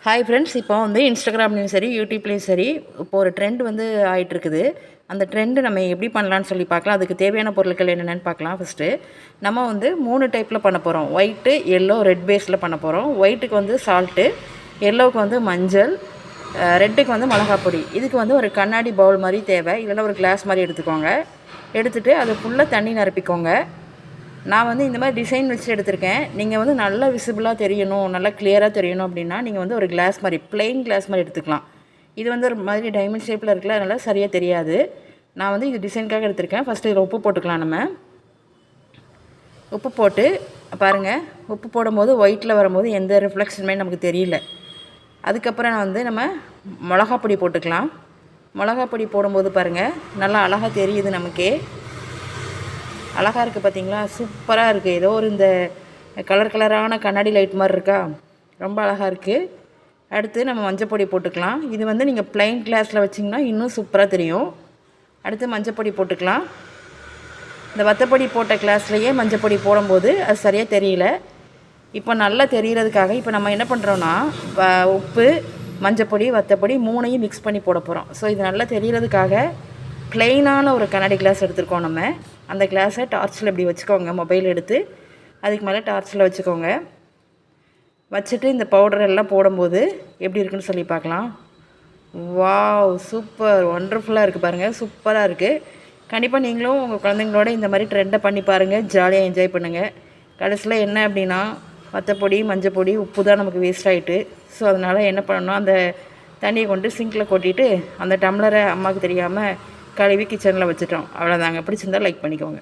Hi friends, இப்போ வந்து இன்ஸ்டாகிராம்லேயும் சரி யூடியூப்லேயும் சரி இப்போ ஒரு ட்ரெண்ட் வந்து ஆகிட்டுருக்குது. அந்த ட்ரெண்டு நம்ம எப்படி பண்ணலான்னு சொல்லி பார்க்கலாம். அதுக்கு தேவையான பொருட்கள் என்னென்னு பார்க்கலாம். ஃபஸ்ட்டு நம்ம வந்து 3 டைப்பில் பண்ண போகிறோம். ஒயிட்டு, எல்லோ, ரெட் பேஸில் பண்ண போகிறோம். ஒயிட்டுக்கு வந்து சால்ட்டு, எல்லோவுக்கு வந்து மஞ்சள், ரெட்டுக்கு வந்து மிளகாப்பொடி. இதுக்கு வந்து ஒரு கண்ணாடி பவுல் மாதிரி தேவை, இல்லைன்னா ஒரு கிளாஸ் மாதிரி எடுத்துக்கோங்க. எடுத்துகிட்டு அது ஃபுல்லாக தண்ணி நிரப்பிக்கோங்க. நான் வந்து இந்த மாதிரி டிசைன் வச்சு எடுத்திருக்கேன். நீங்கள் வந்து நல்லா விசிபிளாக தெரியணும், நல்லா கிளியராக தெரியணும் அப்படின்னா நீங்கள் வந்து ஒரு கிளாஸ் மாதிரி பிளெயின் கிளாஸ் மாதிரி எடுத்துக்கலாம். இது வந்து ஒரு மாதிரி டைமண்ட் ஷேப்பில் இருக்குல்ல, அதனால் சரியாக தெரியாது. நான் வந்து இது டிசைனுக்காக எடுத்திருக்கேன். ஃபஸ்ட்டு இதில் உப்பு போட்டுக்கலாம். நம்ம உப்பு போட்டு பாருங்கள். உப்பு போடும்போது ஒயிட்டில் வரும்போது எந்த ரிஃப்ளெக்ஷனுமே நமக்கு தெரியல. அதுக்கப்புறம் வந்து நம்ம மிளகாப்பொடி போட்டுக்கலாம். மிளகாப்பொடி போடும்போது பாருங்கள், நல்லா அழகாக தெரியுது நமக்கே. அழகாக இருக்குது பார்த்தீங்களா? சூப்பராக இருக்குது. ஏதோ ஒரு இந்த கலரான கண்ணாடி லைட் மாதிரி இருக்கா, ரொம்ப அழகாக இருக்குது. அடுத்து நம்ம மஞ்சப்பொடி போட்டுக்கலாம். இது வந்து நீங்கள் ப்ளைன் கிளாஸில் வச்சிங்கன்னா இன்னும் சூப்பராக தெரியும். அடுத்து மஞ்சப்பொடி போட்டுக்கலாம். இந்த வத்தப்பொடி போட்ட கிளாஸ்லேயே மஞ்சப்பொடி போடும்போது அது சரியாக தெரியல. இப்போ நல்லா தெரிகிறதுக்காக இப்போ நம்ம என்ன பண்ணுறோன்னா, உப்பு, மஞ்சப்பொடி, வத்தப்பொடி 3ஐயும் மிக்ஸ் பண்ணி போட போகிறோம். ஸோ இது நல்லா தெரிகிறதுக்காக ப்ளெயினான ஒரு கண்ணாடி கிளாஸ் எடுத்துருக்கோம். நம்ம அந்த கிளாஸை டார்ச்சில் இப்படி வச்சுக்கோங்க. மொபைல் எடுத்து அதுக்கு மேலே டார்ச்சில் வச்சுக்கோங்க. வச்சுட்டு இந்த பவுடர் எல்லாம் போடும்போது எப்படி இருக்குன்னு சொல்லி பார்க்கலாம். வாவ், சூப்பர், ஒண்டர்ஃபுல்லாக இருக்குது பாருங்கள். சூப்பராக இருக்குது. கண்டிப்பாக நீங்களும் உங்கள் குழந்தைங்களோட இந்த மாதிரி ட்ரெண்டை பண்ணி பாருங்கள். ஜாலியாக என்ஜாய் பண்ணுங்கள். கடைசியில் என்ன அப்படின்னா, வத்தப்பொடி, மஞ்சப்பொடி, உப்பு தான் நமக்கு வேஸ்ட் ஆகிட்டு. ஸோ அதனால் என்ன பண்ணணும், அந்த தண்ணியை கொண்டு சிங்கில் கொட்டிட்டு அந்த டம்ளரை அம்மாவுக்கு தெரியாமல் கழுவி கிச்சனில் வச்சுட்டோம். அவ்வளோதாங்க. பிடிச்சிருந்தால் லைக் பண்ணிக்கோங்க.